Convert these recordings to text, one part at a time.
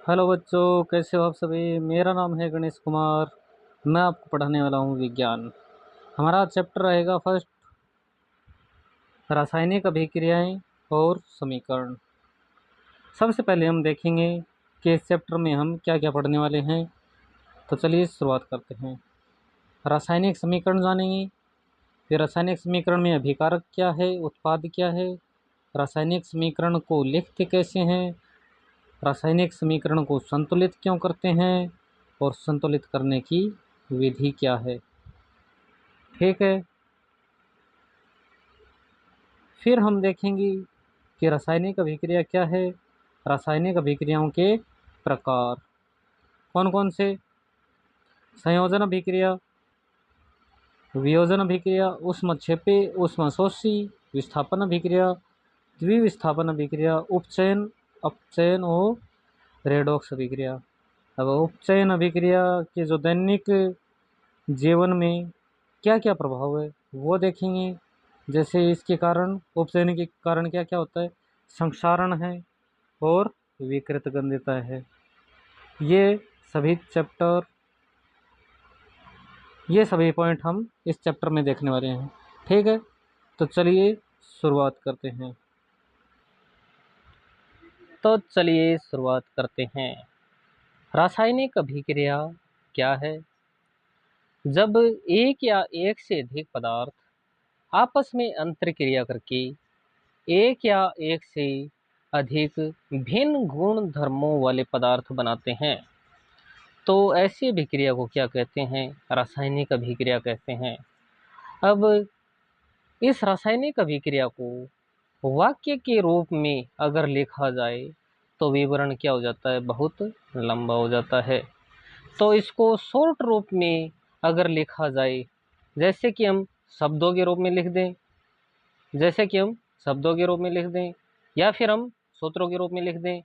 Hello बच्चों, कैसे हो आप सभी। मेरा नाम है गणेश कुमार। मैं आपको पढ़ाने वाला हूँ विज्ञान। हमारा चैप्टर रहेगा फर्स्ट, रासायनिक अभिक्रियाएं और समीकरण। सबसे पहले हम देखेंगे कि इस चैप्टर में हम क्या क्या पढ़ने वाले हैं। तो चलिए शुरुआत करते हैं। रासायनिक समीकरण जानेंगे। फिर रासायनिक समीकरण में अभिकारक क्या है, उत्पाद क्या है, रासायनिक समीकरण को लिखते कैसे हैं, रासायनिक समीकरण को संतुलित क्यों करते हैं और संतुलित करने की विधि क्या है। ठीक है। फिर हम देखेंगे कि रासायनिक अभिक्रिया क्या है, रासायनिक अभिक्रियाओं के प्रकार कौन कौन से। संयोजन अभिक्रिया, वियोजन अभिक्रिया, ऊष्मक्षेपी, ऊष्मशोषी, विस्थापन अभिक्रिया, द्विविस्थापन अभिक्रिया, उपचयन, अपचयन और रेडॉक्स अभिक्रिया। अब उपचयन अभिक्रिया के जो दैनिक जीवन में क्या क्या प्रभाव है वो देखेंगे। जैसे इसके कारण, उपचयन के कारण क्या क्या होता है, संक्षारण है और विकृत गंधिता है। ये सभी चैप्टर, ये सभी पॉइंट हम इस चैप्टर में देखने वाले हैं। ठीक है, तो चलिए शुरुआत करते हैं। रासायनिक अभिक्रिया क्या है। जब एक या एक से अधिक पदार्थ आपस में अंतरक्रिया करके एक या एक से अधिक भिन्न गुण धर्मों वाले पदार्थ बनाते हैं तो ऐसी अभिक्रिया को क्या कहते हैं, रासायनिक अभिक्रिया कहते हैं। अब इस रासायनिक अभिक्रिया को वाक्य के रूप में अगर लिखा जाए तो विवरण क्या हो जाता है, बहुत लंबा हो जाता है। तो इसको शॉर्ट रूप में अगर लिखा जाए, जैसे कि हम शब्दों के रूप में लिख दें, जैसे कि हम शब्दों के रूप में लिख दें या फिर हम सूत्रों के रूप में लिख दें,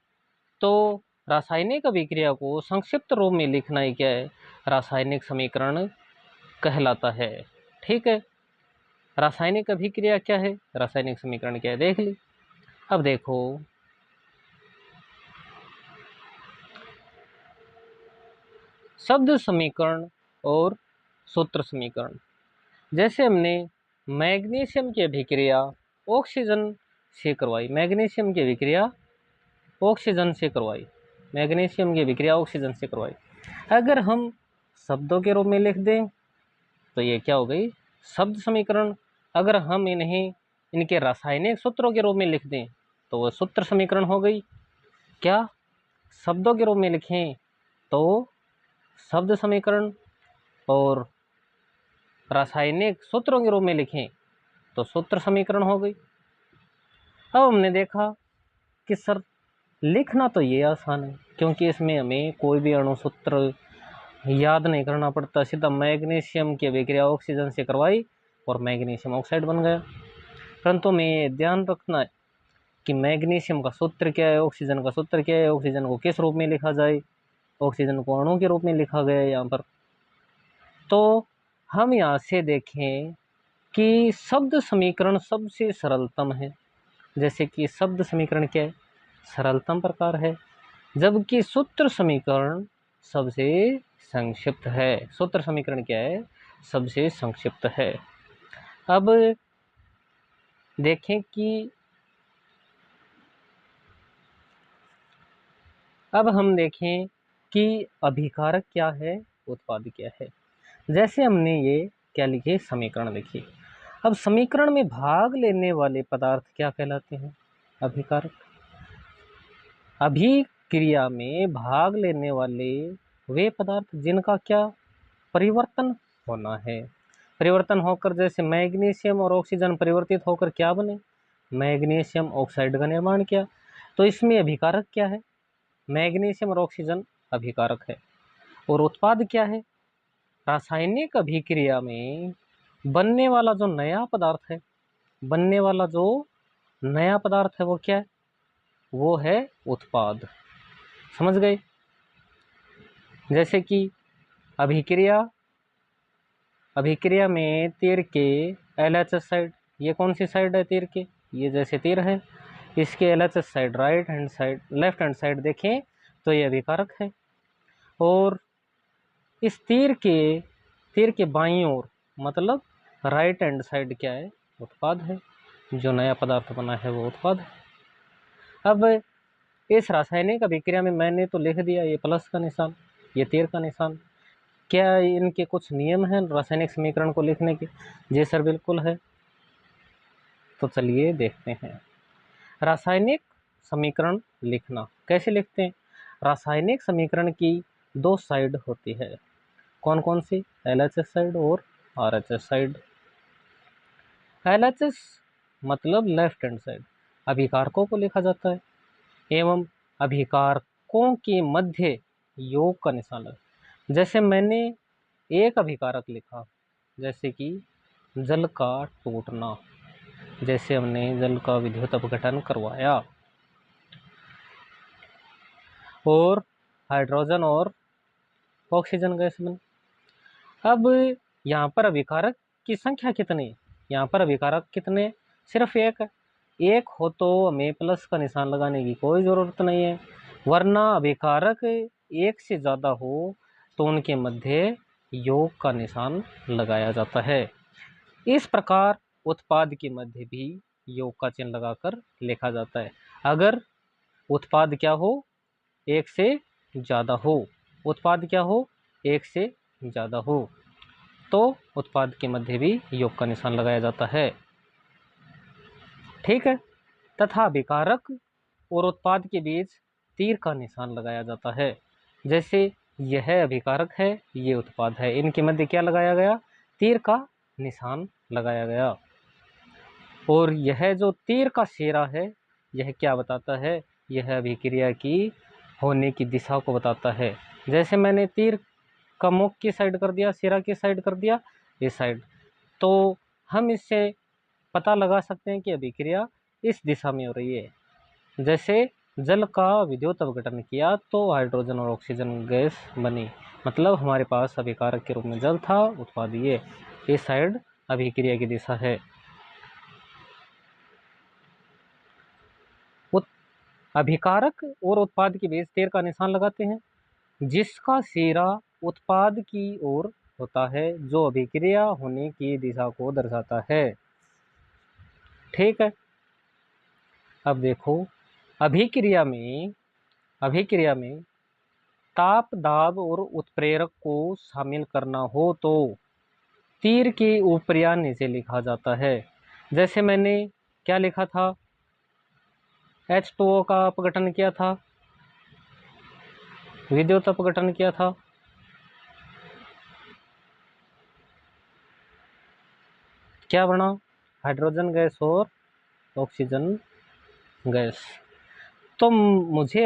तो रासायनिक अभिक्रिया को संक्षिप्त रूप में लिखना ही क्या है, रासायनिक समीकरण कहलाता है। ठीक है, रासायनिक अभिक्रिया क्या है, रासायनिक समीकरण क्या है, देख ली। अब देखो, शब्द समीकरण और सूत्र समीकरण। जैसे हमने मैग्नीशियम की अभिक्रिया ऑक्सीजन से करवाई, मैग्नीशियम की अभिक्रिया ऑक्सीजन से करवाई, मैग्नीशियम की अभिक्रिया ऑक्सीजन से करवाई। अगर हम शब्दों के रूप में लिख दें तो ये क्या हो गई, शब्द समीकरण। अगर हम इन्हें इनके रासायनिक सूत्रों के रूप में लिख दें तो वह सूत्र समीकरण हो गई। क्या शब्दों के रूप में लिखें तो शब्द समीकरण, और रासायनिक सूत्रों के रूप में लिखें तो सूत्र समीकरण हो गई। अब हमने देखा कि सर लिखना तो ये आसान है, क्योंकि इसमें हमें कोई भी अणुसूत्र याद नहीं करना पड़ता, सीधा मैग्नीशियम की अभिक्रिया ऑक्सीजन से करवाई और मैग्नीशियम ऑक्साइड बन गया। परंतु में ये ध्यान रखना है कि मैग्नीशियम का सूत्र क्या है, ऑक्सीजन का सूत्र क्या है, ऑक्सीजन को किस रूप में लिखा जाए, ऑक्सीजन को अणु के रूप में लिखा गया है यहाँ पर। तो हम यहाँ से देखें कि शब्द समीकरण सबसे सरलतम है। जैसे कि शब्द समीकरण क्या है, सरलतम प्रकार है, जबकि सूत्र समीकरण सबसे संक्षिप्त है। सूत्र समीकरण क्या है, सबसे संक्षिप्त है। अब देखें कि अब हम देखें कि अभिकारक क्या है, उत्पाद क्या है। जैसे हमने ये क्या लिखे, समीकरण लिखी। अब समीकरण में भाग लेने वाले पदार्थ क्या कहलाते हैं, अभिकारक। अभिक्रिया में भाग लेने वाले वे पदार्थ जिनका क्या परिवर्तन होना है। परिवर्तन होकर, जैसे मैग्नीशियम और ऑक्सीजन परिवर्तित होकर क्या बने, मैग्नीशियम ऑक्साइड का निर्माण किया। तो इसमें अभिकारक क्या है, मैग्नीशियम और ऑक्सीजन अभिकारक है। और उत्पाद क्या है, रासायनिक अभिक्रिया में बनने वाला जो नया पदार्थ है, बनने वाला जो नया पदार्थ है वो क्या है, वो है उत्पाद। समझ गए। जैसे कि अभिक्रिया, अभिक्रिया में तीर के LHS साइड, ये कौन सी साइड है तीर के, ये जैसे तीर है, इसके LHS side right hand side, left hand side देखें तो ये अभिकारक है। और इस तीर के बाईं ओर मतलब राइट हैंड साइड क्या है? उत्पाद है। जो नया पदार्थ बना है वो उत्पाद है। अब इस रासायनिक अभिक्रिया में मैंने तो लिख दिया ये प्लस का निशान, ये तीर का निशान। क्या इनके कुछ नियम हैं रासायनिक समीकरण को लिखने के? जी सर बिल्कुल है। तो चलिए देखते हैं। रासायनिक समीकरण लिखना कैसे लिखते हैं? रासायनिक समीकरण की दो साइड होती है। कौन कौन सी? LHS साइड और RHS साइड। LHS मतलब लेफ्ट हैंड साइड, अभिकारकों को लिखा जाता है एवं अभिकारकों के मध्य योग का निशान लगा। जैसे मैंने एक अभिकारक लिखा, जैसे कि जल का टूटना, जैसे हमने जल का विद्युत अपघटन करवाया, और हाइड्रोजन और ऑक्सीजन गैस बनी। अब यहाँ पर अभिकारक की संख्या कितनी? यहाँ पर अभिकारक कितने? सिर्फ एक है। एक हो तो हमें प्लस का निशान लगाने की कोई ज़रूरत नहीं है, वरना अभिकारक एक से ज़्यादा हो तो उनके मध्य योग का निशान लगाया जाता है। इस प्रकार उत्पाद के मध्य भी योग का चिन्ह लगाकर लिखा जाता है। अगर उत्पाद क्या हो? एक से ज़्यादा हो। उत्पाद क्या हो? एक से ज़्यादा हो तो उत्पाद के मध्य भी योग का निशान लगाया जाता है। ठीक है। तथा अभिकारक और उत्पाद के बीच तीर का निशान लगाया जाता है। जैसे यह अभिकारक है, ये उत्पाद है, इनके मध्य क्या लगाया गया? तीर का निशान लगाया गया। और यह जो तीर का सिरा है, यह क्या बताता है? यह अभिक्रिया की होने की दिशा को बताता है। जैसे मैंने तीर का मुख की साइड कर दिया, सिरा की साइड कर दिया, इस साइड, तो हम इससे पता लगा सकते हैं कि अभिक्रिया इस दिशा में हो रही है। जैसे जल का विद्युत अपघटन किया तो हाइड्रोजन और ऑक्सीजन गैस बनी, मतलब हमारे पास अभिकारक के रूप में जल था, उत्पाद ये। इस साइड अभिक्रिया की दिशा है। अभिकारक और उत्पाद के बीच तीर का निशान लगाते हैं, जिसका सिरा उत्पाद की ओर होता है, जो अभिक्रिया होने की दिशा को दर्शाता है। ठीक है। अब देखो, अभिक्रिया में ताप, दाब और उत्प्रेरक को शामिल करना हो तो तीर के ऊपर या नीचे लिखा जाता है। जैसे मैंने क्या लिखा था? H2O का अपघटन किया था, विद्युत अपघटन किया था, क्या बना? हाइड्रोजन गैस और ऑक्सीजन गैस। तो मुझे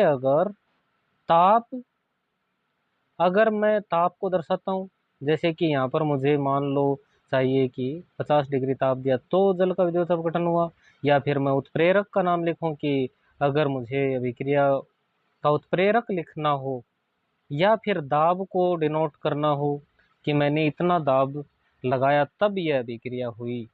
अगर मैं ताप को दर्शाता हूँ, जैसे कि यहाँ पर मुझे मान लो चाहिए कि 50 डिग्री ताप दिया तो जल का विद्युत अपघटन हुआ, या फिर मैं उत्प्रेरक का नाम लिखूं कि अगर मुझे अभिक्रिया का उत्प्रेरक लिखना हो, या फिर दाब को डिनोट करना हो कि मैंने इतना दाब लगाया तब यह अभिक्रिया हुई,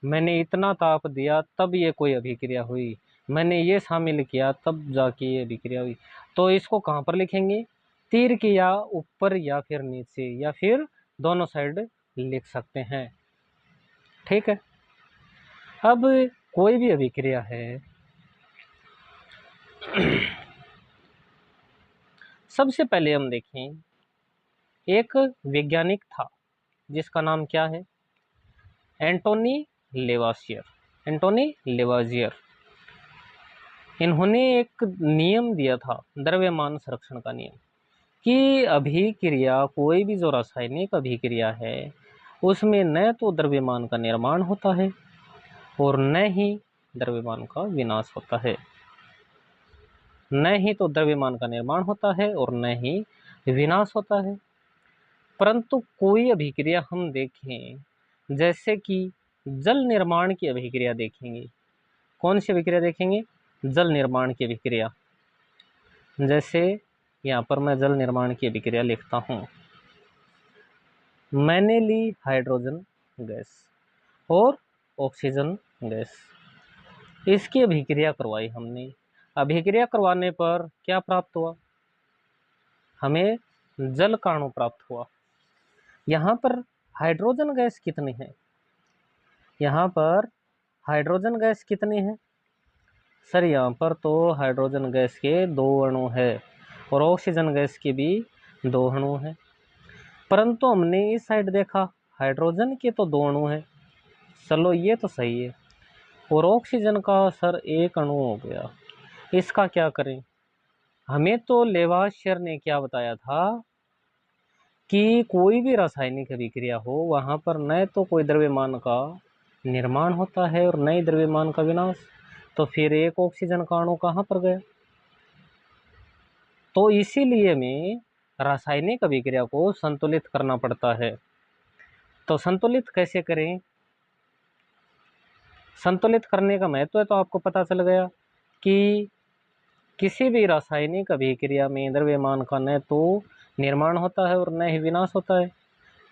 मैंने इतना ताप दिया तब ये कोई अभिक्रिया हुई, मैंने ये शामिल किया तब जाके ये अभिक्रिया हुई। तो इसको कहाँ पर लिखेंगे? तीर के या ऊपर या फिर नीचे या फिर दोनों साइड लिख सकते हैं। ठीक है। अब कोई भी अभिक्रिया है सबसे पहले हम देखें, एक वैज्ञानिक था जिसका नाम क्या है? एंटोनी लेवासियर। एंटोनी लेवासियर, इन्होंने एक नियम दिया था, द्रव्यमान संरक्षण का नियम, कि अभिक्रिया, कोई भी जो रासायनिक अभिक्रिया है उसमें न तो द्रव्यमान का निर्माण होता है और न ही द्रव्यमान का विनाश होता है। न ही तो द्रव्यमान का निर्माण होता है और न ही विनाश होता है। परंतु कोई अभिक्रिया हम देखें, जैसे कि जल निर्माण की अभिक्रिया देखेंगे। कौन सी अभिक्रिया देखेंगे? जल निर्माण की अभिक्रिया। जैसे यहाँ पर मैं जल निर्माण की अभिक्रिया लिखता हूँ। मैंने ली हाइड्रोजन गैस और ऑक्सीजन गैस, इसकी अभिक्रिया करवाई हमने। अभिक्रिया करवाने पर क्या प्राप्त हुआ? हमें जल का अणु प्राप्त हुआ। यहाँ पर हाइड्रोजन गैस कितनी है? यहाँ पर हाइड्रोजन गैस कितनी है? सर यहाँ पर तो हाइड्रोजन गैस के 2 अणु है और ऑक्सीजन गैस के भी 2 अणु हैं, परंतु हमने इस साइड देखा हाइड्रोजन के तो 2 अणु हैं। चलो ये तो सही है, और ऑक्सीजन का सर 1 अणु हो गया। इसका क्या करें? हमें तो लेवाशियर ने क्या बताया था कि कोई भी रासायनिक अभिक्रिया हो वहाँ पर न तो कोई द्रव्यमान का निर्माण होता है और न ही द्रव्यमान का विनाश। तो फिर एक ऑक्सीजन का अणु कहाँ पर गया? तो इसीलिए हमें रासायनिक अभिक्रिया को संतुलित करना पड़ता है। तो संतुलित कैसे करें? संतुलित करने का महत्व है तो आपको पता चल गया कि किसी भी रासायनिक अभिक्रिया में द्रव्यमान का न तो निर्माण होता है और न ही विनाश होता है।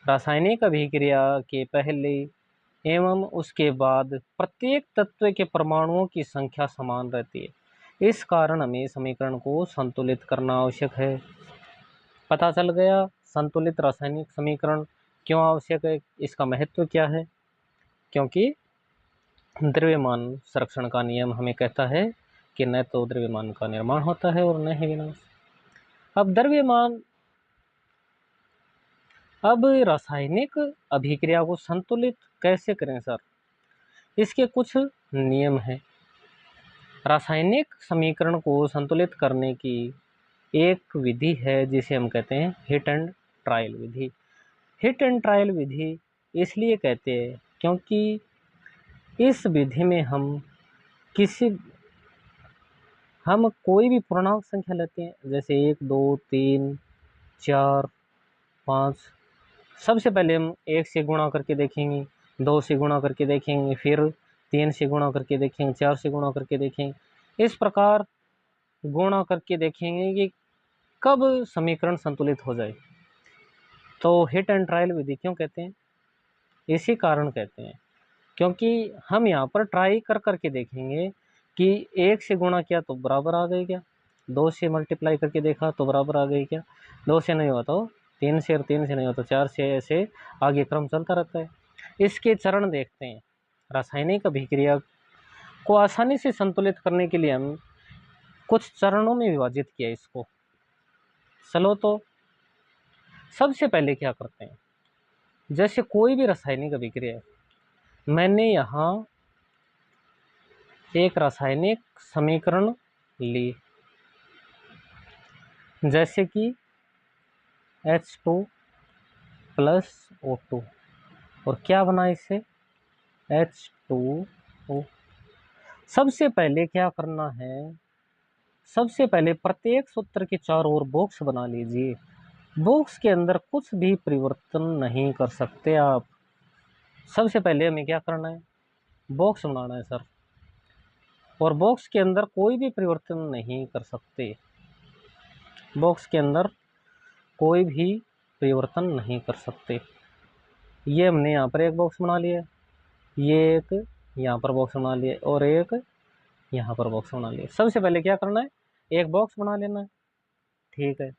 रासायनिक अभिक्रिया के पहले एवं उसके बाद प्रत्येक तत्व के परमाणुओं की संख्या समान रहती है। इस कारण हमें समीकरण को संतुलित करना आवश्यक है। पता चल गया संतुलित रासायनिक समीकरण क्यों आवश्यक है, इसका महत्व क्या है। क्योंकि द्रव्यमान संरक्षण का नियम हमें कहता है कि न तो द्रव्यमान का निर्माण होता है और न ही विनाश। अब रासायनिक अभिक्रिया को संतुलित कैसे करें सर? इसके कुछ नियम हैं। रासायनिक समीकरण को संतुलित करने की एक विधि है जिसे हम कहते हैं हिट एंड ट्रायल विधि। हिट एंड ट्रायल विधि इसलिए कहते हैं क्योंकि इस विधि में हम कोई भी पूर्णांक संख्या लेते हैं, जैसे 1, 2, 3, 4, 5। सबसे पहले हम 1 से गुणा करके देखेंगे, 2 से गुणा करके देखेंगे, फिर 3 से गुणा करके देखेंगे, 4 से गुणा करके देखेंगे। इस प्रकार गुणा करके देखेंगे कि कब समीकरण संतुलित हो जाए। तो हिट एंड ट्रायल विधि क्यों कहते हैं? इसी कारण कहते हैं क्योंकि हम यहाँ पर ट्राई कर करके देखेंगे कि 1 से गुणा किया तो बराबर आ गई क्या, 2 से मल्टीप्लाई करके देखा तो बराबर आ गई क्या, 2 से नहीं हुआ तो 3 से, और 3 से नहीं हुआ तो 4 से, ऐसे आगे क्रम चलता रहता है। इसके चरण देखते हैं। रासायनिक अभिक्रिया को आसानी से संतुलित करने के लिए हम कुछ चरणों में विभाजित किया इसको। चलो तो सबसे पहले क्या करते हैं, जैसे कोई भी रासायनिक अभिक्रिया है, मैंने यहाँ एक रासायनिक समीकरण ली, जैसे कि H2 प्लस O2, और क्या बना इससे H2O। सबसे पहले क्या करना है, सबसे पहले प्रत्येक सूत्र के चारों ओर बॉक्स बना लीजिए। बॉक्स के अंदर कुछ भी परिवर्तन नहीं कर सकते आप। सबसे पहले हमें क्या करना है, बॉक्स बनाना है सर, और बॉक्स के अंदर कोई भी परिवर्तन नहीं कर सकते। बॉक्स के अंदर कोई भी परिवर्तन नहीं कर सकते। ये हमने यहाँ पर एक बॉक्स बना लिया, ये एक यहाँ पर बॉक्स बना लिया और एक यहाँ पर बॉक्स बना लिया। सबसे पहले क्या करना है, एक बॉक्स बना लेना है, ठीक है।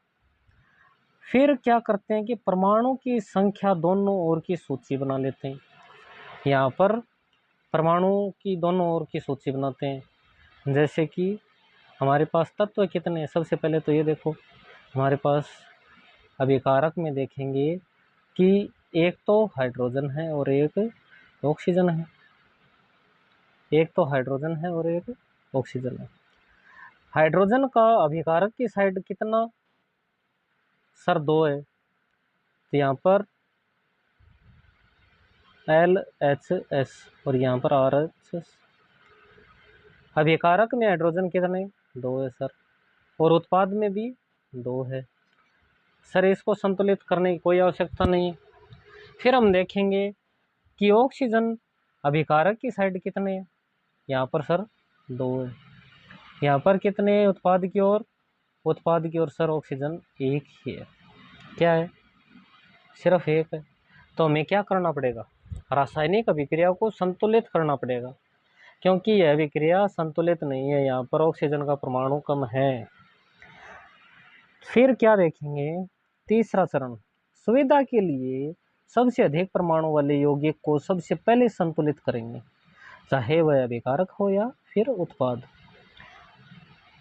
फिर क्या करते हैं कि परमाणु की संख्या दोनों ओर की सूची बना लेते हैं। यहाँ पर परमाणु की दोनों ओर की सूची बनाते हैं। जैसे कि हमारे पास तत्व कितने हैं, सबसे पहले तो ये देखो, हमारे पास अभिकारक में देखेंगे कि एक तो हाइड्रोजन है और एक ऑक्सीजन है, एक तो हाइड्रोजन है और एक ऑक्सीजन है। हाइड्रोजन का अभिकारक की साइड कितना सर, 2 है, तो यहाँ पर LHS और यहाँ पर RHS। अभिकारक में हाइड्रोजन कितने, 2 है सर, और उत्पाद में भी 2 है सर। इसको संतुलित करने की कोई आवश्यकता नहीं है। फिर हम देखेंगे कि ऑक्सीजन अभिकारक की साइड कितने हैं, यहाँ पर सर 2 है। यहाँ पर कितने हैं उत्पाद की ओर, उत्पाद की ओर सर ऑक्सीजन 1 ही है। क्या है, सिर्फ 1 है। तो हमें क्या करना पड़ेगा, रासायनिक अभिक्रिया को संतुलित करना पड़ेगा, क्योंकि यह अभिक्रिया संतुलित नहीं है, यहाँ पर ऑक्सीजन का परमाणु कम है। फिर क्या देखेंगे, तीसरा चरण, सुविधा के लिए सबसे अधिक परमाणु वाले यौगिक को सबसे पहले संतुलित करेंगे, चाहे वह अभिकारक हो या फिर उत्पाद।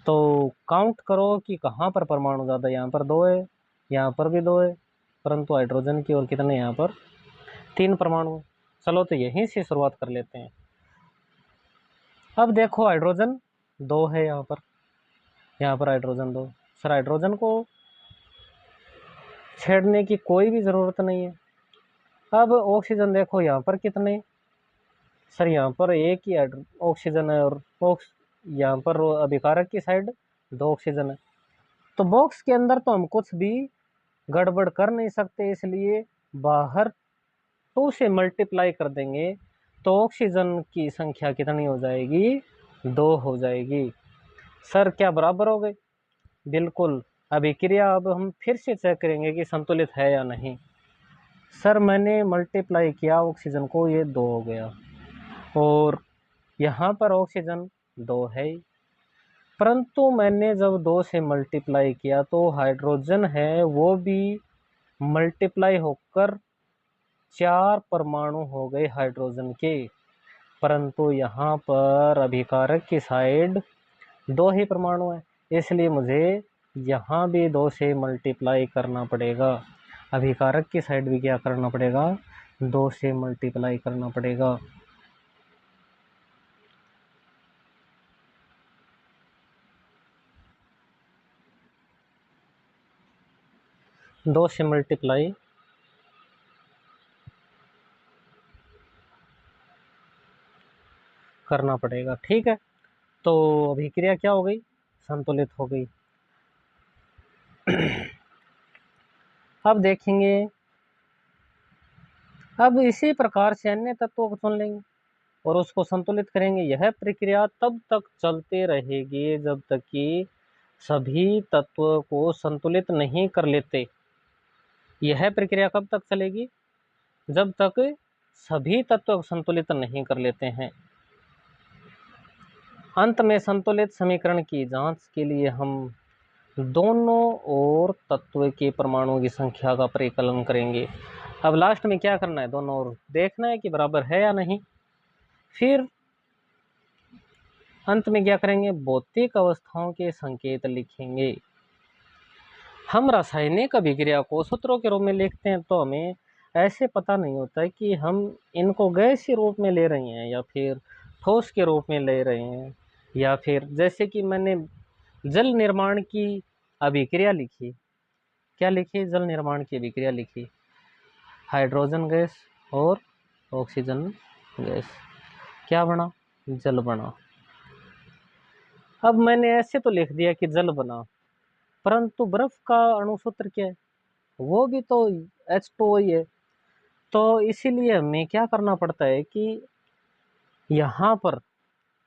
तो काउंट करो कि कहाँ पर परमाणु ज़्यादा, यहाँ पर 2 है, यहाँ पर भी 2 है, परंतु हाइड्रोजन की ओर कितने, यहाँ पर 3 परमाणु। चलो तो यहीं से शुरुआत कर लेते हैं। अब देखो हाइड्रोजन 2 है, यहाँ पर हाइड्रोजन 2। सर हाइड्रोजन को छेड़ने की कोई भी ज़रूरत नहीं है। अब ऑक्सीजन देखो यहाँ पर कितने, सर यहाँ पर एक ही ऑक्सीजन है, और यहाँ पर अभिकारक की साइड 2 ऑक्सीजन है। तो बॉक्स के अंदर तो हम कुछ भी गड़बड़ कर नहीं सकते, इसलिए बाहर 2 से मल्टीप्लाई कर देंगे तो ऑक्सीजन की संख्या कितनी हो जाएगी, 2 हो जाएगी। सर क्या बराबर हो गए, बिल्कुल। अभिक्रिया अब हम फिर से चेक करेंगे कि संतुलित है या नहीं। सर मैंने मल्टीप्लाई किया ऑक्सीजन को, ये 2 हो गया, और यहाँ पर ऑक्सीजन 2 है ही, परंतु मैंने जब 2 से मल्टीप्लाई किया तो हाइड्रोजन है वो भी मल्टीप्लाई होकर 4 परमाणु हो गए हाइड्रोजन के, परंतु यहाँ पर अभिकारक की साइड 2 ही परमाणु है, इसलिए मुझे यहाँ भी 2 से मल्टीप्लाई करना पड़ेगा। अभिकारक की साइड भी क्या करना पड़ेगा, 2 से मल्टीप्लाई करना पड़ेगा। दो से मल्टीप्लाई करना पड़ेगा, ठीक है। तो अभिक्रिया क्या हो गई, संतुलित हो गई। अब देखेंगे, अब इसी प्रकार से अन्य तत्वों को चुन लेंगे और उसको संतुलित करेंगे। यह प्रक्रिया तब तक चलती रहेगी जब तक कि सभी तत्वों को संतुलित नहीं कर लेते। यह प्रक्रिया कब तक चलेगी, जब तक सभी तत्व संतुलित नहीं कर लेते हैं। अंत में संतुलित समीकरण की जांच के लिए हम दोनों ओर तत्व के परमाणुओं की संख्या का परिकलन करेंगे। अब लास्ट में क्या करना है, दोनों ओर देखना है कि बराबर है या नहीं। फिर अंत में क्या करेंगे, भौतिक अवस्थाओं के संकेत लिखेंगे। हम रासायनिक अभिक्रिया को सूत्रों के रूप में लिखते हैं तो हमें ऐसे पता नहीं होता कि हम इनको गैसीय रूप में ले रहे हैं या फिर ठोस के रूप में ले रहे हैं, या फिर जैसे कि मैंने जल निर्माण की अभिक्रिया लिखी, क्या लिखी, जल निर्माण की अभिक्रिया लिखी, हाइड्रोजन गैस और ऑक्सीजन गैस, क्या बना, जल बना। अब मैंने ऐसे तो लिख दिया कि जल बना, परंतु बर्फ का अणुसूत्र क्या है, वो भी तो H2O ही है। तो इसीलिए हमें क्या करना पड़ता है कि यहाँ पर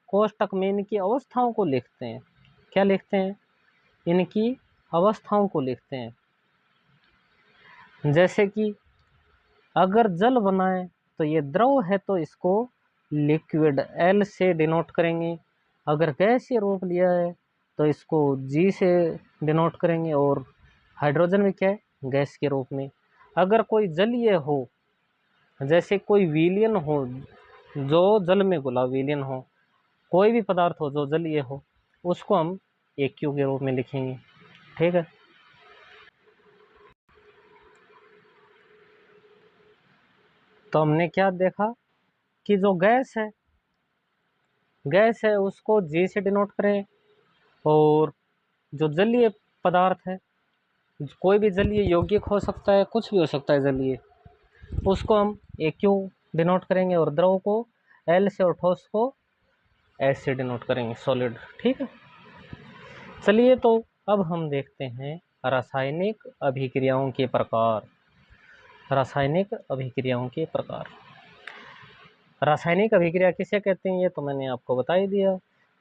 कोष्टक में इनकी अवस्थाओं को लिखते हैं। क्या लिखते हैं, इनकी अवस्थाओं को लिखते हैं। जैसे कि अगर जल बना है तो ये द्रव है तो इसको लिक्विड L से डिनोट करेंगे, अगर गैसीय रूप लिया है तो इसको G से डिनोट करेंगे, और हाइड्रोजन में क्या है, गैस के रूप में। अगर कोई जलीय हो, जैसे कोई विलयन हो जो जल में घुला विलयन हो, कोई भी पदार्थ हो जो जलीय हो, उसको हम AQ के रूप में लिखेंगे, ठीक है। तो हमने क्या देखा कि जो गैस है उसको G से डिनोट करें, और जो जलीय पदार्थ है, कोई भी जलीय यौगिक हो सकता है, कुछ भी हो सकता है जलीय, उसको हम AQ डिनोट करेंगे, और द्रव को L से और ठोस को S से डिनोट करेंगे, सॉलिड, ठीक है। चलिए तो अब हम देखते हैं रासायनिक अभिक्रियाओं के प्रकार। रासायनिक अभिक्रियाओं के प्रकार, रासायनिक अभिक्रिया किसे कहते हैं, ये तो मैंने आपको बता ही दिया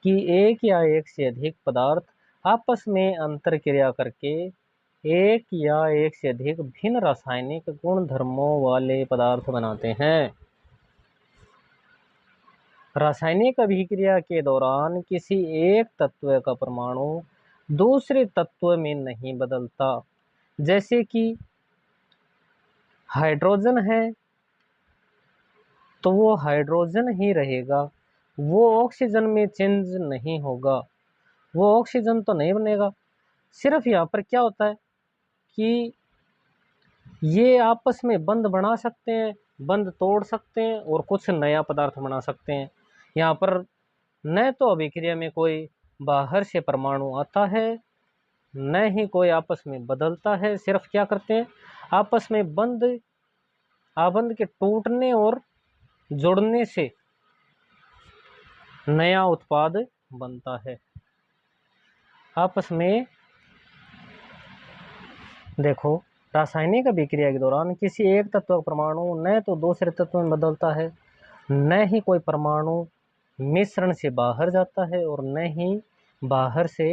कि एक या एक से अधिक पदार्थ आपस में अंतर क्रिया करके एक या एक से अधिक भिन्न रासायनिक गुण धर्मों वाले पदार्थ बनाते हैं। रासायनिक अभिक्रिया के दौरान किसी एक तत्व का परमाणु दूसरे तत्व में नहीं बदलता। जैसे कि हाइड्रोजन है तो वो हाइड्रोजन ही रहेगा, वो ऑक्सीजन में चेंज नहीं होगा, वो ऑक्सीजन तो नहीं बनेगा। सिर्फ यहाँ पर क्या होता है कि ये आपस में बंध बना सकते हैं, बंध तोड़ सकते हैं और कुछ नया पदार्थ बना सकते हैं। यहाँ पर न तो अभिक्रिया में कोई बाहर से परमाणु आता है, न ही कोई आपस में बदलता है। सिर्फ क्या करते हैं, आपस में आबंध के टूटने और जुड़ने से नया उत्पाद बनता है। आपस में देखो, रासायनिक अभिक्रिया के दौरान किसी एक तत्व का परमाणु न तो दूसरे तत्व में बदलता है, न ही कोई परमाणु मिश्रण से बाहर जाता है और न ही बाहर से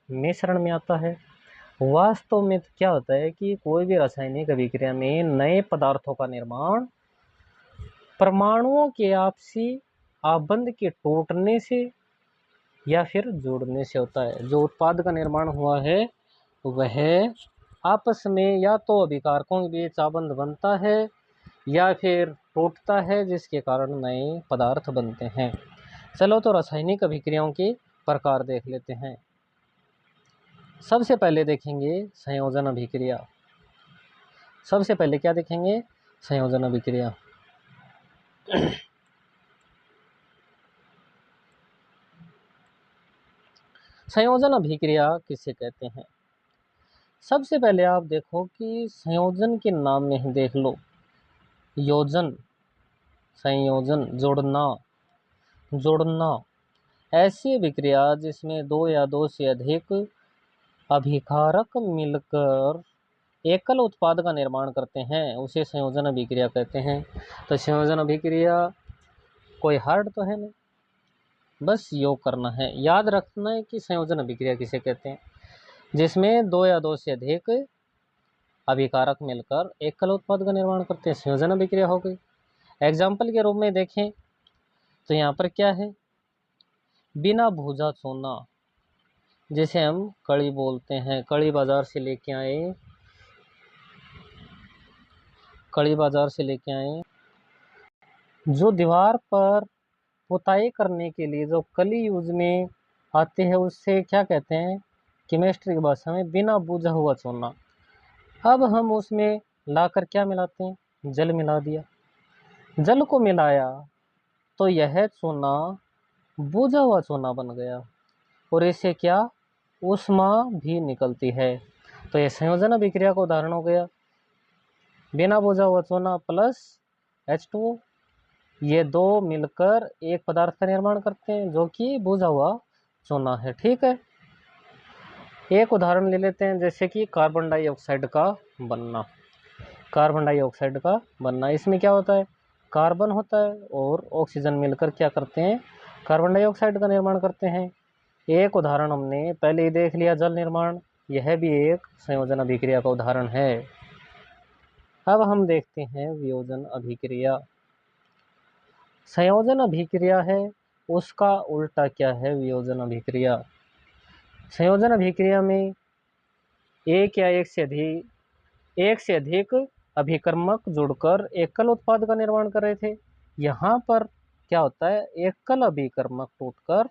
मिश्रण में आता है। वास्तव में तो क्या होता है कि कोई भी रासायनिक अभिक्रिया में नए पदार्थों का निर्माण परमाणुओं के आपसी आबंध के टूटने से या फिर जोड़ने से होता है। जो उत्पाद का निर्माण हुआ है वह आपस में या तो अभिकारकों के बीच आबंध बनता है या फिर टूटता है, जिसके कारण नए पदार्थ बनते हैं। चलो तो रासायनिक अभिक्रियाओं के प्रकार देख लेते हैं। सबसे पहले देखेंगे संयोजन अभिक्रिया। सबसे पहले क्या देखेंगे, संयोजन अभिक्रिया। संयोजन अभिक्रिया किसे कहते हैं? सबसे पहले आप देखो कि संयोजन के नाम में ही देख लो, योजन, संयोजन, जोड़ना ऐसी अभिक्रिया जिसमें दो या दो से अधिक अभिकारक मिलकर एकल उत्पाद का निर्माण करते हैं, उसे संयोजन अभिक्रिया कहते हैं। तो संयोजन अभिक्रिया कोई हार्ड तो है नहीं, बस योग करना है। याद रखना है कि संयोजन अभिक्रिया किसे कहते हैं, जिसमें दो या दो से अधिक अभिकारक मिलकर एकल उत्पाद का निर्माण करते हैं, संयोजन अभिक्रिया हो गई। एग्जाम्पल के रूप में देखें तो यहाँ पर क्या है, बिना भूजा चूना, जिसे हम कड़ी बोलते हैं, कड़ी बाजार से लेके आए, कड़ी बाजार से लेके आए, जो दीवार पर पुताई करने के लिए जो कली यूज में आते हैं उससे क्या कहते हैं केमिस्ट्री की भाषा में, बिना बुझा हुआ चूना। अब हम उसमें लाकर क्या मिलाते हैं, जल मिला दिया। जल को मिलाया तो यह चूना बुझा हुआ चूना बन गया और इससे क्या ऊष्मा भी निकलती है। तो यह संयोजन अभिक्रिया का उदाहरण हो गया। बिना बुझा हुआ चूना प्लस H2O, ये दो मिलकर एक पदार्थ का निर्माण करते हैं जो कि बुझा हुआ चूना है। ठीक है, एक उदाहरण ले लेते हैं, जैसे कि कार्बन डाइऑक्साइड का बनना। कार्बन डाइऑक्साइड का बनना, इसमें क्या होता है, कार्बन होता है और ऑक्सीजन मिलकर क्या करते हैं, कार्बन डाइऑक्साइड का निर्माण करते हैं। एक उदाहरण हमने पहले ही देख लिया, जल निर्माण, यह भी एक संयोजन अभिक्रिया का उदाहरण है। अब हम देखते हैं वियोजन अभिक्रिया। संयोजन अभिक्रिया है, उसका उल्टा क्या है, वियोजन अभिक्रिया। संयोजन अभिक्रिया में एक या एक से अधिक अभिकर्मक जुड़कर एकल उत्पाद का निर्माण कर रहे थे। यहाँ पर क्या होता है, एकल अभिकर्मक टूटकर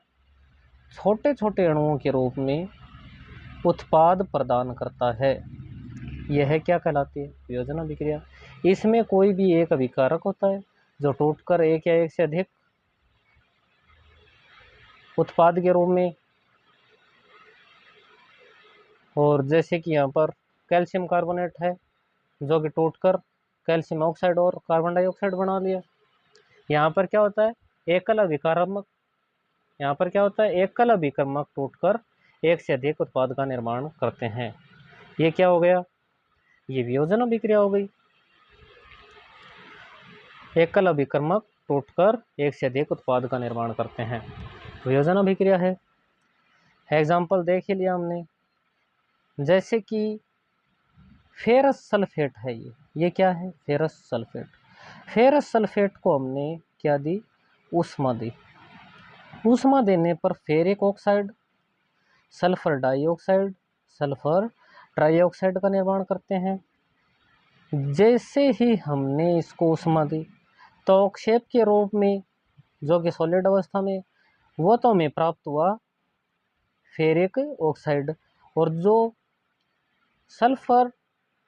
छोटे छोटे अणुओं के रूप में उत्पाद प्रदान करता है। यह क्या कहलाती है, वियोजन अभिक्रिया। इसमें कोई भी एक अभिकारक होता है जो टूटकर एक या एक से अधिक उत्पाद के रूप में, और जैसे कि यहाँ पर कैल्शियम कार्बोनेट है जो कि टूटकर कैल्शियम ऑक्साइड और कार्बन डाइऑक्साइड बना लिया। यहाँ पर क्या होता है, एकल अभिकारक, यहाँ पर क्या होता है, एकल अभिकर्मक टूटकर एक से अधिक उत्पाद का निर्माण करते हैं। ये क्या हो गया, ये वियोजन अभिक्रिया हो गई। एकल अभिकर्मक टूटकर एक से अधिक उत्पाद का निर्माण करते हैं, वियोजन अभिक्रिया है। एग्जाम्पल देख ही लिया हमने, जैसे कि फेरस सल्फेट है। ये क्या है, फेरस सल्फेट। फेरस सल्फेट को हमने क्या दी, ऊष्मा दी। ऊष्मा देने पर ferric oxide, sulphur dioxide, sulphur trioxide का निर्माण करते हैं। जैसे ही हमने इसको ऊष्मा दी तो अवक्षेप के रूप में, जो कि सॉलिड अवस्था में, वो तो हमें प्राप्त हुआ फेरिक ऑक्साइड, और जो सल्फर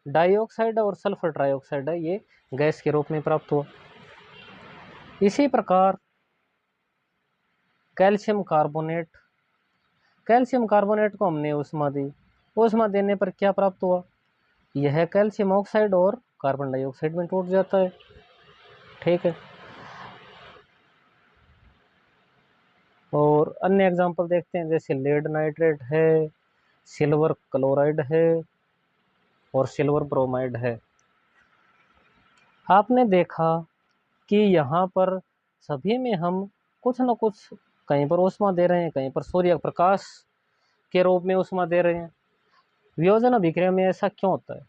डाइऑक्साइड और सल्फर ट्राइऑक्साइड है ये गैस के रूप में प्राप्त हुआ। इसी प्रकार कैल्शियम कार्बोनेट, कैल्शियम कार्बोनेट को हमने ऊष्मा दी, ऊष्मा देने पर क्या प्राप्त हुआ, यह कैल्शियम ऑक्साइड और कार्बन डाइऑक्साइड में टूट जाता है। ठीक है, और अन्य एग्जांपल देखते हैं, जैसे लेड नाइट्रेट है, सिल्वर क्लोराइड है और सिल्वर ब्रोमाइड है। आपने देखा कि यहाँ पर सभी में हम कुछ न कुछ, कहीं पर ऊष्मा दे रहे हैं, कहीं पर सूर्य प्रकाश के रूप में ऊष्मा दे रहे हैं। वियोजन अभिक्रिया में ऐसा क्यों होता है?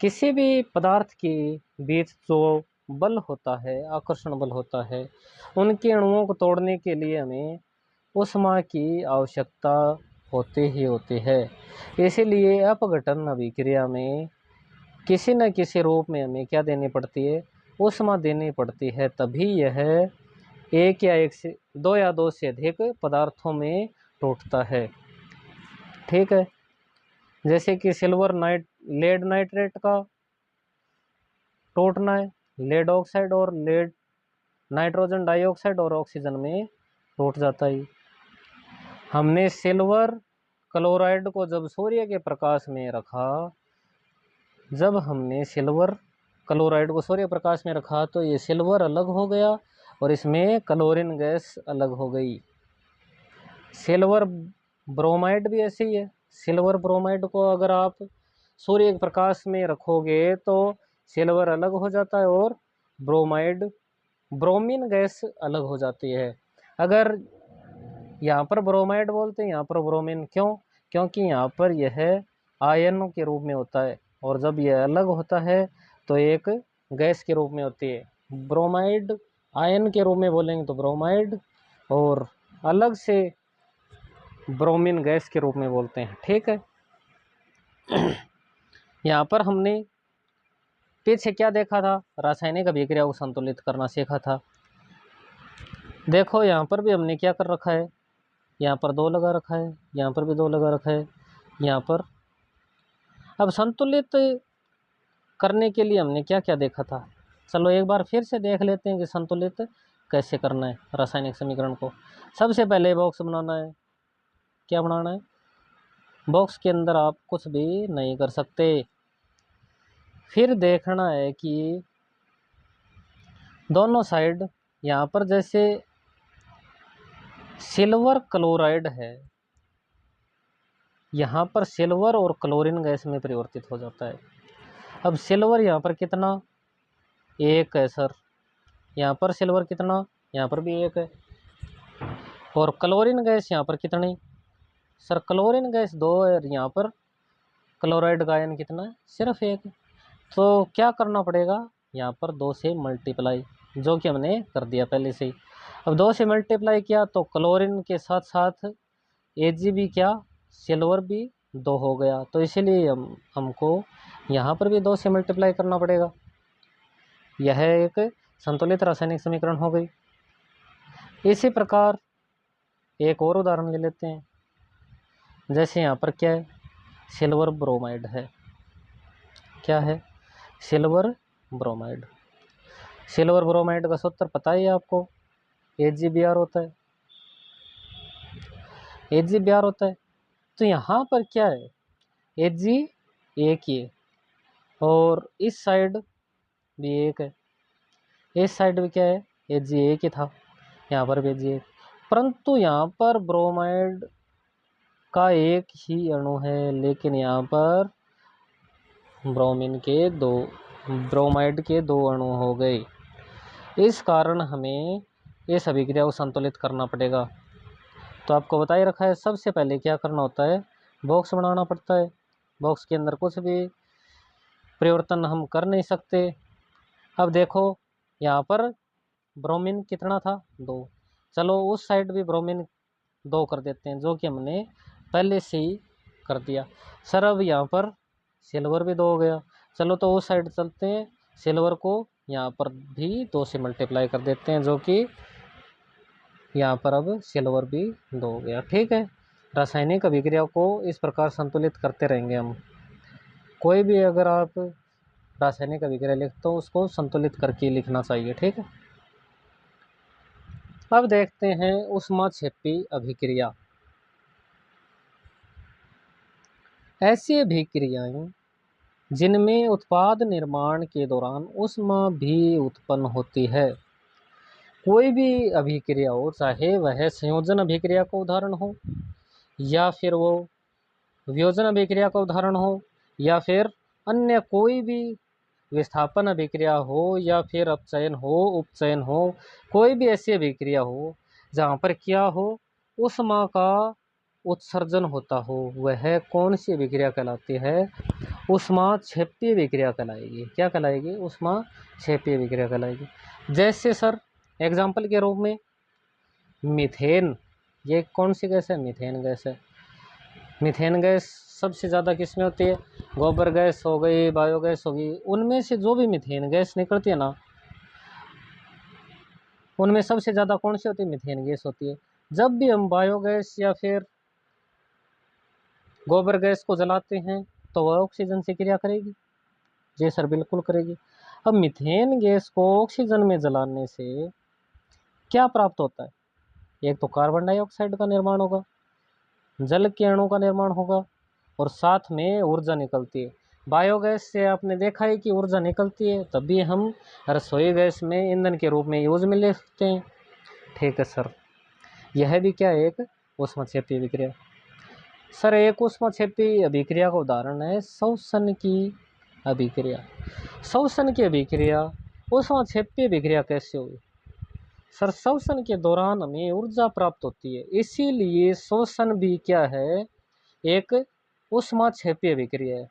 किसी भी पदार्थ के बीच जो बल होता है, आकर्षण बल होता है, उनके अणुओं को तोड़ने के लिए हमें ऊष्मा की आवश्यकता होती ही होती है। इसीलिए अपघटन अभिक्रिया में किसी न किसी रूप में हमें क्या देनी पड़ती है, ऊष्मा देनी पड़ती है, तभी यह एक या एक से दो या दो से अधिक पदार्थों में टूटता है। ठीक है, जैसे कि सिल्वर लेड नाइट्रेट का टूटना है, लेड ऑक्साइड और लेड नाइट्रोजन डाइऑक्साइड और ऑक्सीजन में टूट जाता है। हमने सिल्वर क्लोराइड को जब सूर्य के प्रकाश में रखा, जब हमने सिल्वर क्लोराइड को सूर्य प्रकाश में रखा तो ये सिल्वर अलग हो गया और इसमें क्लोरीन गैस अलग हो गई। सिल्वर ब्रोमाइड भी ऐसे ही है। सिल्वर ब्रोमाइड को अगर आप सूर्य के प्रकाश में रखोगे तो सिल्वर अलग हो जाता है और ब्रोमाइड, ब्रोमीन गैस अलग हो जाती है। अगर यहाँ पर ब्रोमाइड बोलते हैं, यहाँ पर ब्रोमीन, क्यों? क्योंकि यहाँ पर यह आयनों के रूप में होता है और जब यह अलग होता है तो एक गैस के रूप में होती है। ब्रोमाइड आयन के रूप में बोलेंगे तो ब्रोमाइड, और अलग से ब्रोमीन गैस के रूप में बोलते हैं। ठीक है, यहाँ पर हमने पीछे क्या देखा था, रासायनिक अभिक्रिया को संतुलित करना सीखा था। देखो यहाँ पर भी हमने क्या कर रखा है, यहाँ पर 2 लगा रखा है, यहाँ पर भी 2 लगा रखा है, यहाँ पर। अब संतुलित करने के लिए हमने क्या क्या देखा था, चलो एक बार फिर से देख लेते हैं कि संतुलित कैसे करना है रासायनिक समीकरण को। सबसे पहले बॉक्स बनाना है। क्या बनाना है? बॉक्स के अंदर आप कुछ भी नहीं कर सकते। फिर देखना है कि दोनों साइड, यहाँ पर जैसे सिल्वर क्लोराइड है, यहाँ पर सिल्वर और क्लोरीन गैस में परिवर्तित हो जाता है। अब सिल्वर यहाँ पर कितना, 1 है सर। यहाँ पर सिल्वर कितना, यहाँ पर भी 1 है। और क्लोरीन गैस यहाँ पर कितनी, सर क्लोरीन गैस 2 है और यहाँ पर क्लोराइड का आयन कितना है, सिर्फ 1। तो क्या करना पड़ेगा, यहाँ पर 2 से मल्टीप्लाई, जो कि हमने कर दिया पहले से ही। अब 2 से मल्टीप्लाई किया तो क्लोरीन के साथ साथ Ag भी क्या, सिल्वर भी 2 हो गया, तो इसीलिए हमको यहाँ पर भी 2 से मल्टीप्लाई करना पड़ेगा। यह एक संतुलित रासायनिक समीकरण हो गई। इसी प्रकार एक और उदाहरण ले लेते हैं। जैसे यहाँ पर क्या है, सिल्वर ब्रोमाइड है। क्या है? Silver bromide. सिल्वर ब्रोमाइड का सूत्र पता ही है आपको, AgBr होता है। AgBr होता है। तो यहाँ पर क्या है, Ag 1 ही है और इस साइड भी 1 है, इस साइड भी क्या है, Ag 1 ही था, यहाँ पर भी Ag 1, परंतु यहाँ पर ब्रोमाइड का 1 ही अणु है, लेकिन यहाँ पर ब्रोमाइड के 2 अणु हो गए। इस कारण हमें इस अभिक्रिया को संतुलित करना पड़ेगा। तो आपको बता ही रखा है, सबसे पहले क्या करना होता है, बॉक्स बनाना पड़ता है। बॉक्स के अंदर कुछ भी परिवर्तन हम कर नहीं सकते। अब देखो यहाँ पर ब्रोमीन कितना था, 2, चलो उस साइड भी ब्रोमीन 2 कर देते हैं, जो कि हमने पहले से ही कर दिया। सर अब यहाँ पर सिल्वर भी 2 हो गया, चलो तो उस साइड चलते हैं, सिल्वर को यहाँ पर भी 2 से मल्टीप्लाई कर देते हैं, जो कि यहाँ पर अब सिल्वर भी 2 हो गया। ठीक है, रासायनिक अभिक्रिया को इस प्रकार संतुलित करते रहेंगे हम। कोई भी अगर आप रासायनिक अभिक्रिया लिखते हो उसको संतुलित करके लिखना चाहिए। ठीक है, अब देखते हैं ऊष्माक्षेपी अभिक्रिया। ऐसी अभिक्रियाएं जिनमें उत्पाद निर्माण के दौरान ऊष्मा भी उत्पन्न होती है। कोई भी अभिक्रिया हो, चाहे वह संयोजन अभिक्रिया का उदाहरण हो, या फिर वो वियोजन अभिक्रिया का उदाहरण हो, या फिर अन्य कोई भी विस्थापन अभिक्रिया हो, या फिर अपचयन हो, उपचयन हो, कोई भी ऐसी अभिक्रिया हो जहाँ पर क्या हो, ऊष्मा का उत्सर्जन होता हो, वह कौन सी अभिक्रिया कहलाती है? ऊष्माक्षेपी अभिक्रिया कहलाएगी। क्या कहलाएगी? ऊष्माक्षेपी अभिक्रिया कहलाएगी। जैसे सर एग्जाम्पल के रूप में मीथेन, ये कौन सी गैस है? मीथेन गैस है। मीथेन गैस सबसे ज़्यादा किस में होती है? गोबर गैस हो गई, बायोगैस होगी, उनमें से जो भी मीथेन गैस निकलती है ना, उनमें सबसे ज़्यादा कौन सी होती है? मीथेन गैस होती है। जब भी हम बायोगैस या फिर गोबर गैस को जलाते हैं तो वह ऑक्सीजन से क्रिया करेगी। जी सर, बिल्कुल करेगी। अब मीथेन गैस को ऑक्सीजन में जलाने से क्या प्राप्त होता है? एक तो कार्बन डाइऑक्साइड का निर्माण होगा, जल के अणु का निर्माण होगा, और साथ में ऊर्जा निकलती है। बायोगैस से आपने देखा है कि ऊर्जा निकलती है, तभी हम रसोई गैस में ईंधन के रूप में यूज में ले सकते हैं। ठीक है सर, यह भी क्या है? एक ऊष्माक्षेपी अभिक्रिया। सर एक ऊष्माक्षेपी अभिक्रिया का उदाहरण है श्वसन की अभिक्रिया। श्वसन की अभिक्रिया ऊष्माक्षेपी अभिक्रिया कैसे हुई? सर श्वसन के दौरान हमें ऊर्जा प्राप्त होती है, इसीलिए श्वसन भी क्या है? एक ऊष्माक्षेपी अभिक्रिया है।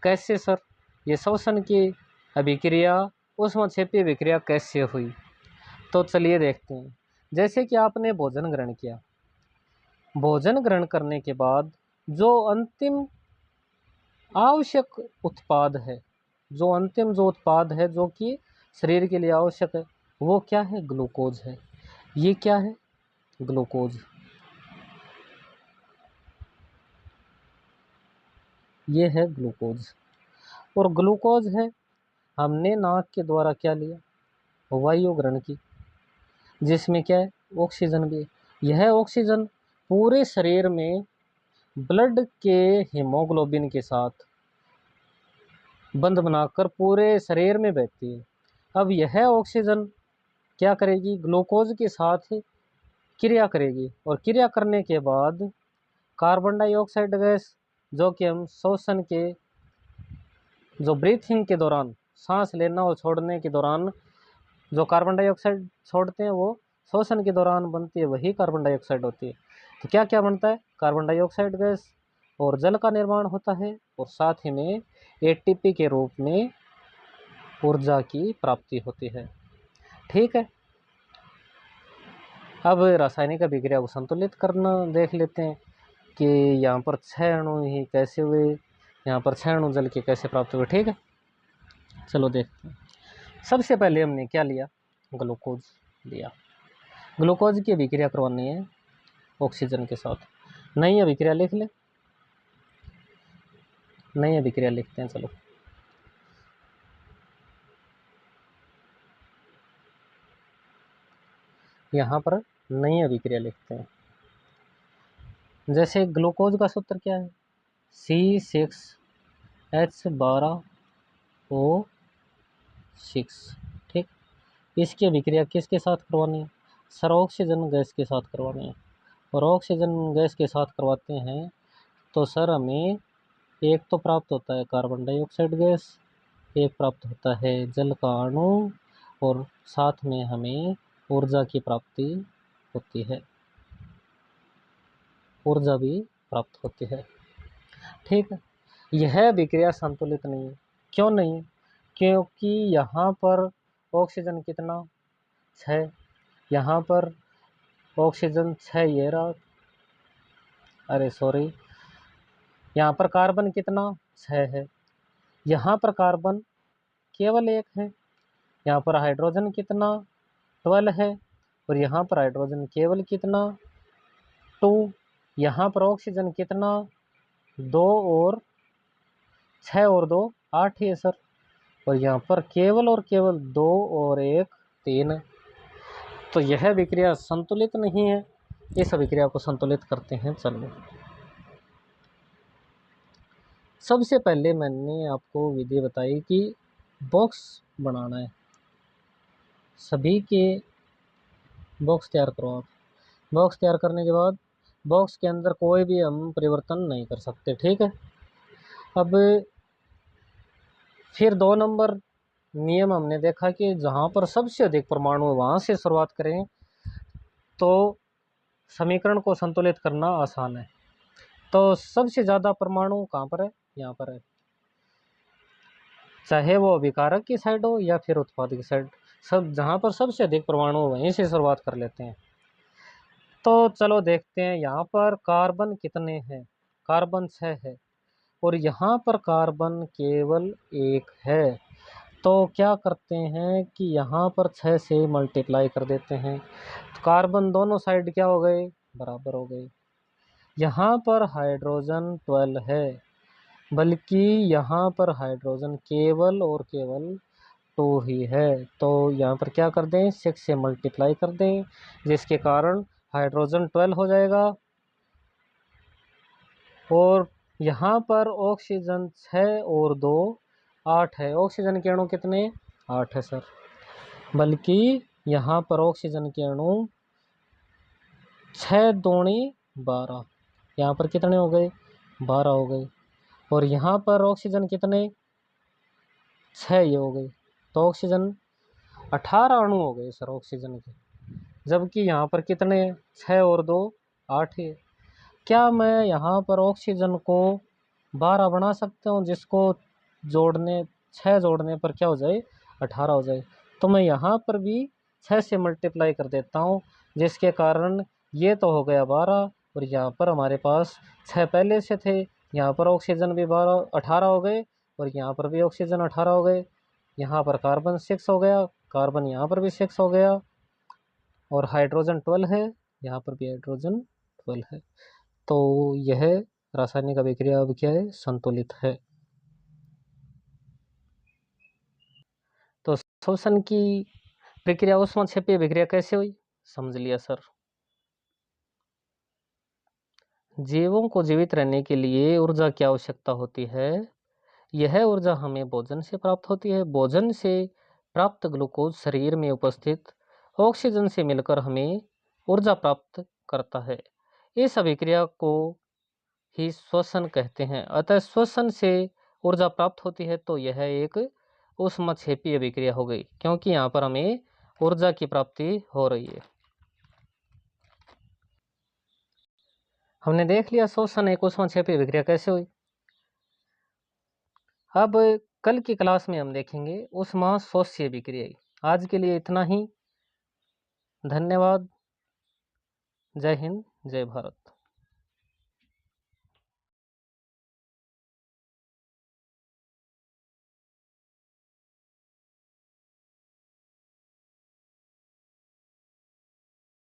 कैसे सर? ये श्वसन की अभिक्रिया ऊष्माक्षेपी अभिक्रिया कैसे हुई? तो चलिए देखते हैं। जैसे कि आपने भोजन ग्रहण किया, भोजन ग्रहण करने के बाद जो अंतिम आवश्यक उत्पाद है, जो उत्पाद है जो कि शरीर के लिए आवश्यक है, वो क्या है? ग्लूकोज है। ये क्या है? ग्लूकोज। ये है ग्लूकोज। और ग्लूकोज है, हमने नाक के द्वारा क्या लिया? वायु ग्रहण की, जिसमें क्या है? ऑक्सीजन भी है। यह ऑक्सीजन पूरे शरीर में ब्लड के हीमोग्लोबिन के साथ बंध बनाकर पूरे शरीर में बहती है। अब यह ऑक्सीजन क्या करेगी? ग्लूकोज के साथ क्रिया करेगी, और क्रिया करने के बाद कार्बन डाइऑक्साइड गैस, जो कि हम श्वसन के जो ब्रीथिंग के दौरान, सांस लेना और छोड़ने के दौरान जो कार्बन डाइऑक्साइड छोड़ते हैं, वो श्वसन के दौरान बनती है, वही कार्बन डाइऑक्साइड होती है। तो क्या क्या बनता है? कार्बन डाइऑक्साइड गैस, और जल का निर्माण होता है, और साथ ही में एटीपी के रूप में ऊर्जा की प्राप्ति होती है। ठीक है, अब रासायनिक अभिक्रिया को संतुलित करना देख लेते हैं कि यहाँ पर 6 अणु ही कैसे हुए, यहाँ पर 6 अणु जल के कैसे प्राप्त हुए। ठीक है, चलो देखते हैं। सबसे पहले हमने क्या लिया? ग्लूकोज लिया। ग्लूकोज की अभिक्रिया करवानी है ऑक्सीजन के साथ। नई अभिक्रिया लिख ले, नई अभिक्रिया लिखते हैं। चलो, यहाँ पर नई अभिक्रिया लिखते हैं। जैसे ग्लूकोज का सूत्र क्या है? C6H12O6। ठीक, इसकी अभिक्रिया किसके साथ करवानी है? सर ऑक्सीजन गैस के साथ करवानी है। और ऑक्सीजन गैस के साथ करवाते हैं तो सर हमें एक तो प्राप्त होता है कार्बन डाइऑक्साइड गैस, एक प्राप्त होता है जल का अणु, और साथ में हमें ऊर्जा की प्राप्ति होती है, ऊर्जा भी प्राप्त होती है। ठीक है, यह अभिक्रिया संतुलित नहीं है। क्यों नहीं? क्योंकि यहाँ पर ऑक्सीजन कितना? 6, यहाँ पर ऑक्सीजन 6, ये रहा, अरे सॉरी, यहाँ पर कार्बन कितना 6 है, यहाँ पर कार्बन केवल 1 है, यहाँ पर हाइड्रोजन कितना 12 है और यहाँ पर हाइड्रोजन केवल कितना 2, यहाँ पर ऑक्सीजन कितना 2 और 6 और 2 8 ही है सर, और यहाँ पर केवल और केवल 2 और 1 3। तो यह विक्रिया संतुलित नहीं है, इस अभिक्रिया को संतुलित करते हैं। चलो सबसे पहले मैंने आपको विधि बताई कि बॉक्स बनाना है, सभी के बॉक्स तैयार करो आप। बॉक्स तैयार करने के बाद बॉक्स के अंदर कोई भी हम परिवर्तन नहीं कर सकते, ठीक है। अब फिर 2 नंबर नियम हमने देखा कि जहाँ पर सबसे अधिक परमाणु है वहाँ से शुरुआत करें तो समीकरण को संतुलित करना आसान है। तो सबसे ज़्यादा परमाणु कहाँ पर है, यहाँ पर है, चाहे वो अभिकारक की साइड हो या फिर उत्पादक की साइड, सब जहाँ पर सबसे अधिक परमाणु हो वहीं से शुरुआत कर लेते हैं। तो चलो देखते हैं यहाँ पर कार्बन कितने हैं, कार्बन 6 है और यहाँ पर कार्बन केवल 1 है। तो क्या करते हैं कि यहाँ पर 6 से मल्टीप्लाई कर देते हैं, तो कार्बन दोनों साइड क्या हो गए, बराबर हो गए। यहाँ पर हाइड्रोजन 12 है, बल्कि यहाँ पर हाइड्रोजन केवल और केवल 2 ही है। तो यहाँ पर क्या कर दें, 6 से मल्टीप्लाई कर दें, जिसके कारण हाइड्रोजन 12 हो जाएगा। और यहाँ पर ऑक्सीजन 6 और 2 8 है, ऑक्सीजन के अणु कितने 8 है सर, बल्कि यहाँ पर ऑक्सीजन के अणु 6 दूनी 12, यहाँ पर कितने हो गए 12 हो गए, और यहाँ पर ऑक्सीजन कितने 6 ये हो गए, तो ऑक्सीजन 18 अणु हो गए सर ऑक्सीजन के, जबकि यहाँ पर कितने 6 और 2 8 है। क्या मैं यहाँ पर ऑक्सीजन को 12 बना सकता हूँ, जिसको जोड़ने 6 जोड़ने पर क्या हो जाए 18 हो जाए। तो मैं यहाँ पर भी 6 से मल्टीप्लाई कर देता हूँ, जिसके कारण ये तो हो गया 12 और यहाँ पर हमारे पास 6 पहले से थे, यहाँ पर ऑक्सीजन भी 18 हो गए और यहाँ पर भी ऑक्सीजन 18 हो गए। यहाँ पर कार्बन 6 हो गया, कार्बन यहाँ पर भी 6 हो गया और हाइड्रोजन 12 है, यहाँ पर भी हाइड्रोजन 12 है। तो यह रासायनिक अभिक्रिया अब क्या है, संतुलित है। तो शोषण की प्रक्रिया ऊष्माक्षेपीय अभिक्रिया कैसे हुई, समझ लिया सर। जीवों को जीवित रहने के लिए ऊर्जा की आवश्यकता होती है, यह ऊर्जा हमें भोजन से प्राप्त होती है। भोजन से प्राप्त ग्लूकोज शरीर में उपस्थित ऑक्सीजन से मिलकर हमें ऊर्जा प्राप्त करता है। इस अभिक्रिया को ही श्वसन कहते हैं। अतः श्वसन से ऊर्जा प्राप्त होती है, तो यह एक ऊष्माक्षेपीय अभिक्रिया हो गई, क्योंकि यहाँ पर हमें ऊर्जा की प्राप्ति हो रही है। हमने देख लिया श्वसन एक ऊष्माक्षेपीय अभिक्रिया कैसे हुई। अब कल की क्लास में हम देखेंगे ऊष्माशोष्य अभिक्रिया। आज के लिए इतना ही, धन्यवाद। जय हिंद, जय भारत।